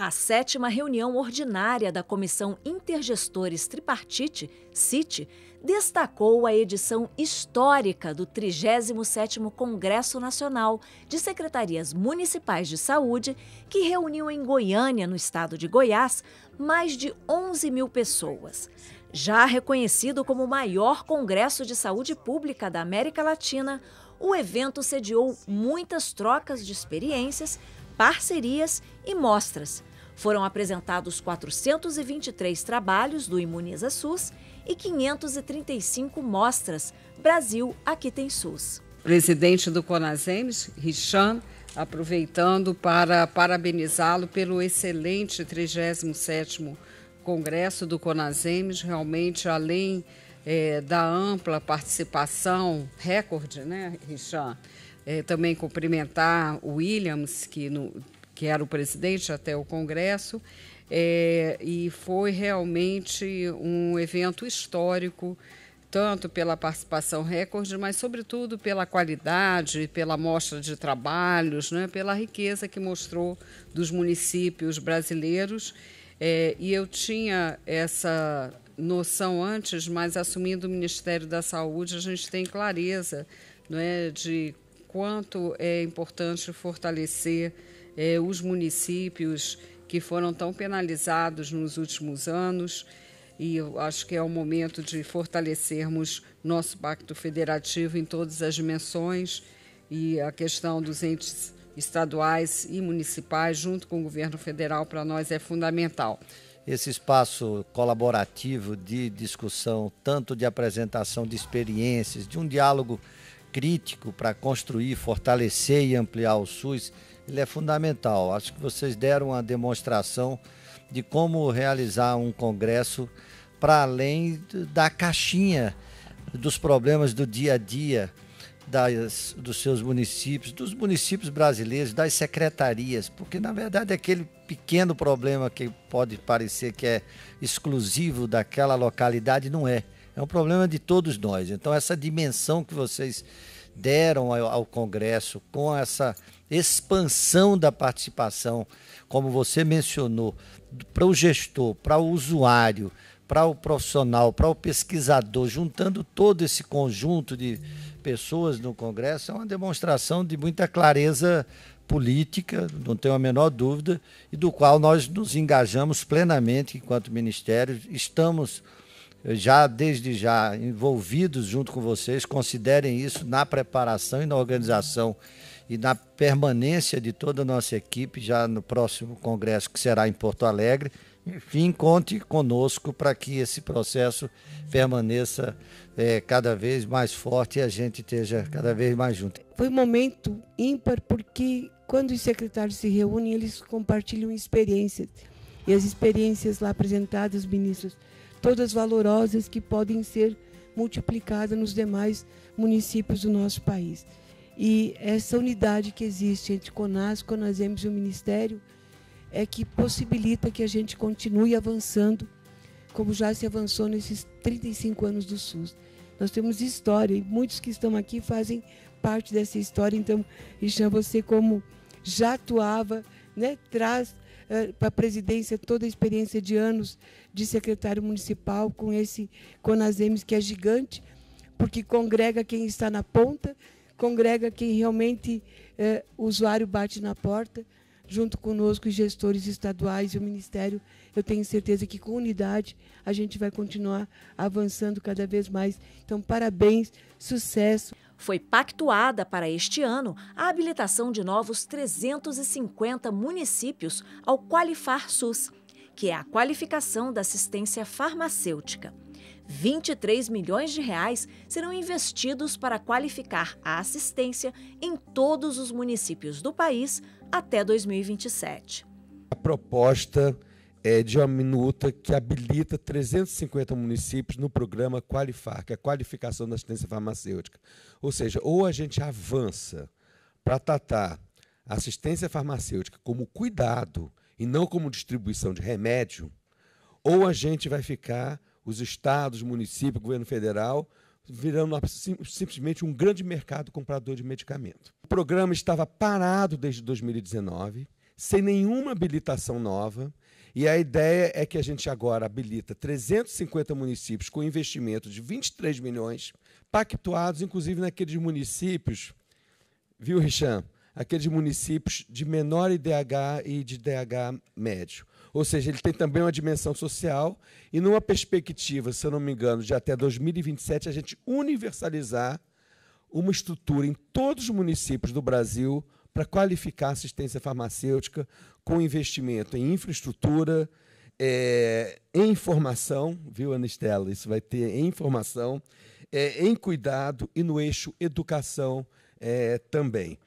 A 7ª reunião ordinária da Comissão Intergestores Tripartite, CIT, destacou a edição histórica do 37º Congresso Nacional de Secretarias Municipais de Saúde, que reuniu em Goiânia, no estado de Goiás, mais de 11 mil pessoas. Já reconhecido como o maior congresso de saúde pública da América Latina, o evento sediou muitas trocas de experiências, parcerias e mostras. Foram apresentados 423 trabalhos do Imuniza SUS e 535 mostras Brasil Aqui Tem SUS. Presidente do CONASEMES, Richan, aproveitando para parabenizá-lo pelo excelente 37º Congresso do CONASEMES, realmente além da ampla participação, recorde, né, Richan? Também cumprimentar o Williams, que era o presidente até o Congresso, e foi realmente um evento histórico, tanto pela participação recorde, mas, sobretudo, pela qualidade, pela mostra de trabalhos, né, pela riqueza que mostrou dos municípios brasileiros. E eu tinha essa noção antes, mas assumindo o Ministério da Saúde, a gente tem clareza, não é, de quanto é importante fortalecer os municípios que foram tão penalizados nos últimos anos, e eu acho que é o momento de fortalecermos nosso pacto federativo em todas as dimensões, e a questão dos entes estaduais e municipais, junto com o governo federal, para nós é fundamental. Esse espaço colaborativo de discussão, tanto de apresentação de experiências, de um diálogo crítico para construir, fortalecer e ampliar o SUS, ele é fundamental. Acho que vocês deram uma demonstração de como realizar um congresso para além da caixinha dos problemas do dia a dia dos seus municípios, dos municípios brasileiros, das secretarias, porque na verdade aquele pequeno problema que pode parecer que é exclusivo daquela localidade não é. É um problema de todos nós. Então essa dimensão que vocês deram ao Congresso, com essa expansão da participação, como você mencionou, para o gestor, para o usuário, para o profissional, para o pesquisador, juntando todo esse conjunto de pessoas no Congresso, é uma demonstração de muita clareza política, não tenho a menor dúvida, e do qual nós nos engajamos plenamente enquanto Ministério. Estamos desde já envolvidos junto com vocês, considerem isso na preparação e na organização e na permanência de toda a nossa equipe já no próximo congresso, que será em Porto Alegre. Enfim, conte conosco para que esse processo permaneça cada vez mais forte e a gente esteja cada vez mais junto. Foi um momento ímpar porque quando os secretários se reúnem, eles compartilham experiências. E as experiências lá apresentadas, ministros, todas valorosas, que podem ser multiplicadas nos demais municípios do nosso país. E essa unidade que existe entre CONAS, CONASEMES e o Ministério é que possibilita que a gente continue avançando, como já se avançou nesses 35 anos do SUS. Nós temos história, e muitos que estão aqui fazem parte dessa história. Então, Richan, você como já atuava, né, traz para a presidência toda a experiência de anos de secretário municipal com esse CONASEMES, que é gigante, porque congrega quem está na ponta, congrega quem realmente o usuário bate na porta, junto conosco os gestores estaduais e o Ministério. Eu tenho certeza que com unidade a gente vai continuar avançando cada vez mais. Então, parabéns, sucesso. Foi pactuada para este ano a habilitação de novos 350 municípios ao Qualifar SUS, que é a qualificação da assistência farmacêutica. 23 milhões de reais serão investidos para qualificar a assistência em todos os municípios do país até 2027. A proposta é de uma minuta que habilita 350 municípios no programa Qualifar, que é a qualificação da assistência farmacêutica. Ou seja, ou a gente avança para tratar a assistência farmacêutica como cuidado e não como distribuição de remédio, ou a gente vai ficar, os estados, municípios, governo federal, virando simplesmente um grande mercado comprador de medicamento. O programa estava parado desde 2019, sem nenhuma habilitação nova. E a ideia é que a gente agora habilita 350 municípios com investimento de 23 milhões, pactuados, inclusive, naqueles municípios, viu, Richan? Aqueles municípios de menor IDH e de DH médio. Ou seja, ele tem também uma dimensão social e, numa perspectiva, se eu não me engano, de até 2027, a gente universalizar uma estrutura em todos os municípios do Brasil para qualificar a assistência farmacêutica com investimento em infraestrutura, em informação, viu, Anistela? Isso vai ter em informação, em cuidado e no eixo educação também.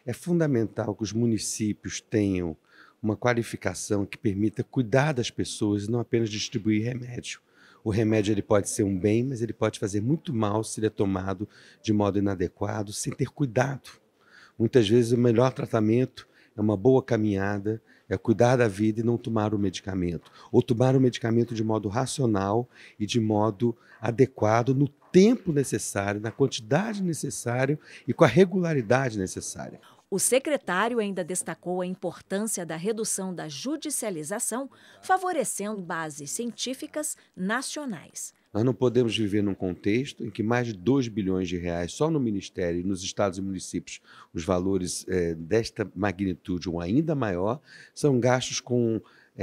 É fundamental que os municípios tenham uma qualificação que permita cuidar das pessoas e não apenas distribuir remédio. O remédio ele pode ser um bem, mas ele pode fazer muito mal se ele é tomado de modo inadequado, sem ter cuidado. Muitas vezes o melhor tratamento é uma boa caminhada, é cuidar da vida e não tomar o medicamento. Ou tomar o medicamento de modo racional e de modo adequado, no tempo necessário, na quantidade necessária e com a regularidade necessária. O secretário ainda destacou a importância da redução da judicialização, favorecendo bases científicas nacionais. Nós não podemos viver num contexto em que mais de 2 bilhões de reais só no Ministério e nos estados e municípios, os valores desta magnitude ou ainda maior, são gastos com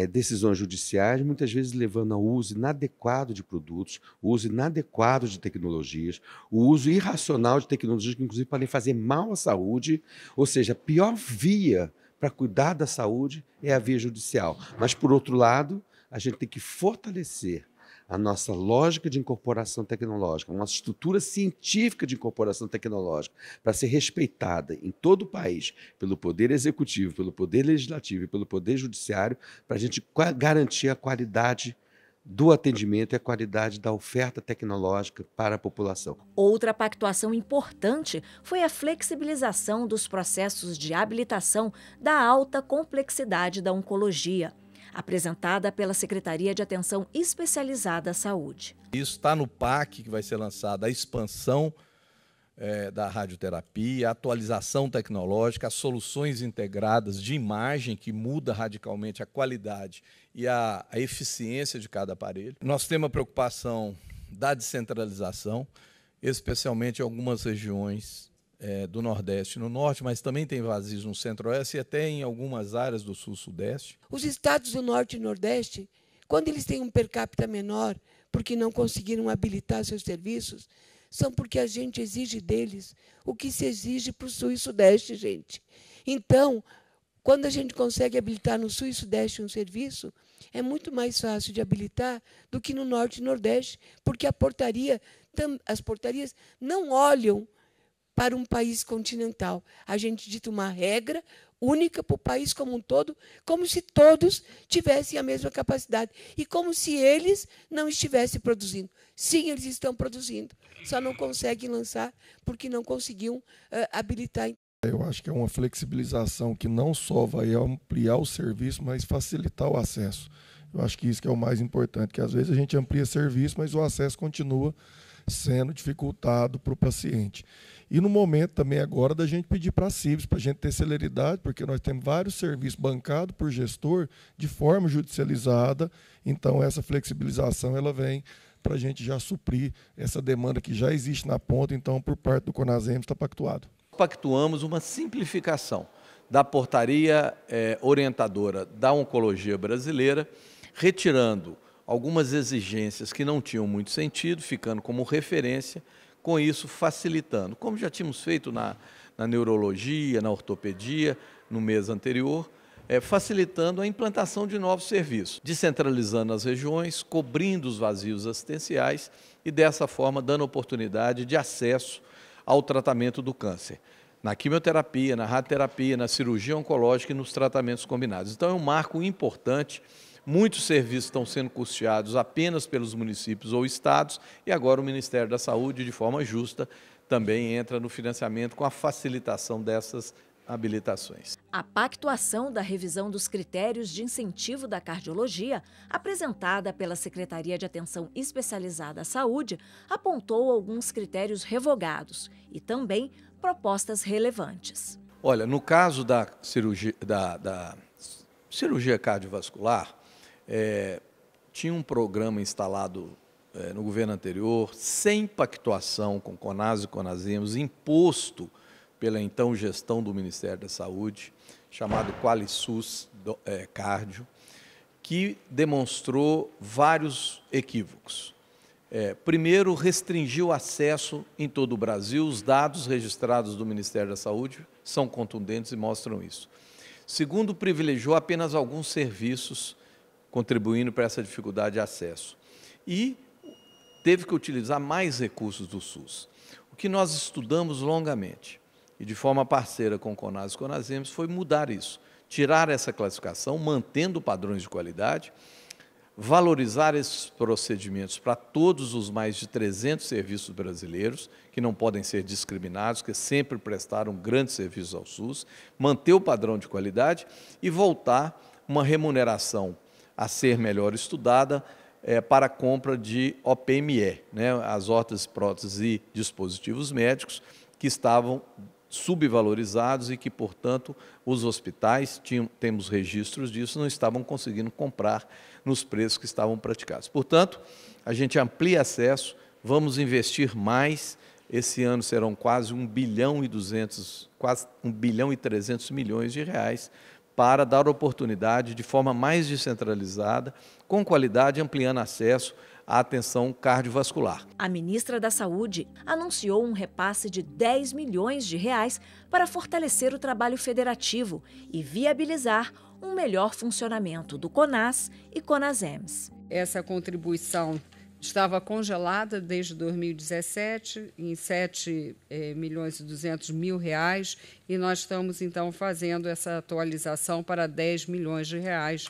decisões judiciais, muitas vezes levando ao uso inadequado de produtos, o uso inadequado de tecnologias, o uso irracional de tecnologias que inclusive podem fazer mal à saúde, ou seja, a pior via para cuidar da saúde é a via judicial. Mas, por outro lado, a gente tem que fortalecer a nossa lógica de incorporação tecnológica, a nossa estrutura científica de incorporação tecnológica, para ser respeitada em todo o país pelo Poder Executivo, pelo Poder Legislativo e pelo Poder Judiciário, para a gente garantir a qualidade do atendimento e a qualidade da oferta tecnológica para a população. Outra pactuação importante foi a flexibilização dos processos de habilitação da alta complexidade da oncologia, apresentada pela Secretaria de Atenção Especializada à Saúde. Isso está no PAC, que vai ser lançado, a expansão da radioterapia, a atualização tecnológica, as soluções integradas de imagem, que muda radicalmente a qualidade e a eficiência de cada aparelho. Nós temos a preocupação da descentralização, especialmente em algumas regiões do Nordeste e no Norte, mas também tem vazios no Centro-Oeste e até em algumas áreas do Sul-Sudeste. Os estados do Norte e Nordeste, quando eles têm um per capita menor, porque não conseguiram habilitar seus serviços, são porque a gente exige deles o que se exige para o Sul e Sudeste, gente. Então, quando a gente consegue habilitar no Sul e Sudeste um serviço, é muito mais fácil de habilitar do que no Norte e Nordeste, porque as portarias não olham para um país continental. A gente dita uma regra única para o país como um todo, como se todos tivessem a mesma capacidade e como se eles não estivessem produzindo. Sim, eles estão produzindo, só não conseguem lançar porque não conseguiam habilitar. Eu acho que é uma flexibilização que não só vai ampliar o serviço, mas facilitar o acesso. Eu acho que isso que é o mais importante, que às vezes a gente amplia serviço, mas o acesso continua sendo dificultado para o paciente. E no momento também agora da gente pedir para a CIBS, para a gente ter celeridade, porque nós temos vários serviços bancados por gestor de forma judicializada, então essa flexibilização ela vem para a gente já suprir essa demanda que já existe na ponta, então por parte do CONASEMS está pactuado. Pactuamos uma simplificação da portaria orientadora da oncologia brasileira, retirando algumas exigências que não tinham muito sentido, ficando como referência, com isso facilitando, como já tínhamos feito na neurologia, na ortopedia, no mês anterior, facilitando a implantação de novos serviços, descentralizando as regiões, cobrindo os vazios assistenciais e, dessa forma, dando oportunidade de acesso ao tratamento do câncer, na quimioterapia, na radioterapia, na cirurgia oncológica e nos tratamentos combinados. Então, é um marco importante. Muitos serviços estão sendo custeados apenas pelos municípios ou estados e agora o Ministério da Saúde, de forma justa, também entra no financiamento com a facilitação dessas habilitações. A pactuação da revisão dos critérios de incentivo da cardiologia, apresentada pela Secretaria de Atenção Especializada à Saúde, apontou alguns critérios revogados e também propostas relevantes. Olha, no caso da cirurgia, da Cirurgia cardiovascular, tinha um programa instalado no governo anterior, sem pactuação com CONAS e CONASEMS, imposto pela então gestão do Ministério da Saúde, chamado QualiSUS Cardio, que demonstrou vários equívocos. Primeiro, restringiu o acesso em todo o Brasil. Os dados registrados do Ministério da Saúde são contundentes e mostram isso. Segundo, privilegiou apenas alguns serviços, contribuindo para essa dificuldade de acesso. E teve que utilizar mais recursos do SUS. O que nós estudamos longamente, e de forma parceira com o CONAS e CONASEMS, foi mudar isso, tirar essa classificação, mantendo padrões de qualidade, valorizar esses procedimentos para todos os mais de 300 serviços brasileiros, que não podem ser discriminados, que sempre prestaram grandes serviços ao SUS, manter o padrão de qualidade e voltar uma remuneração a ser melhor estudada para a compra de OPME, né, as órteses, próteses e dispositivos médicos, que estavam subvalorizados e que, portanto, os hospitais, temos registros disso, não estavam conseguindo comprar nos preços que estavam praticados. Portanto, a gente amplia acesso, vamos investir mais, esse ano serão quase 1 bilhão e 200, quase 1 bilhão e 300 milhões de reais para dar oportunidade de forma mais descentralizada, com qualidade, ampliando acesso à atenção cardiovascular. A ministra da Saúde anunciou um repasse de 10 milhões de reais para fortalecer o trabalho federativo e viabilizar um melhor funcionamento do CONAS e CONASEMS. Essa contribuição estava congelada desde 2017 em 7 milhões e 200 mil reais e nós estamos, então, fazendo essa atualização para 10 milhões de reais,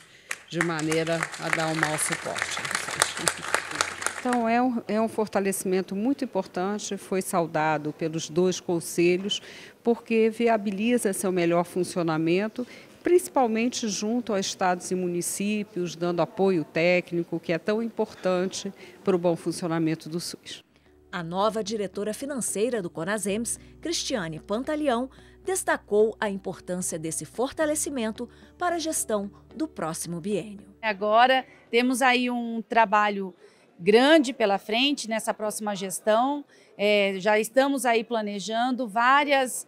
de maneira a dar um maior suporte. Então, é um fortalecimento muito importante, foi saudado pelos 2 conselhos, porque viabiliza seu melhor funcionamento, principalmente junto a estados e municípios, dando apoio técnico, que é tão importante para o bom funcionamento do SUS. A nova diretora financeira do CONASEMS, Cristiane Pantaleão, destacou a importância desse fortalecimento para a gestão do próximo biênio. Agora temos aí um trabalho grande pela frente nessa próxima gestão, já estamos aí planejando várias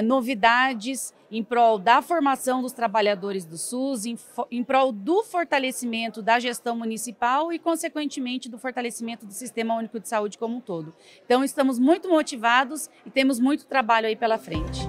novidades em prol da formação dos trabalhadores do SUS, em prol do fortalecimento da gestão municipal e, consequentemente, do fortalecimento do Sistema Único de Saúde como um todo. Então, estamos muito motivados e temos muito trabalho aí pela frente.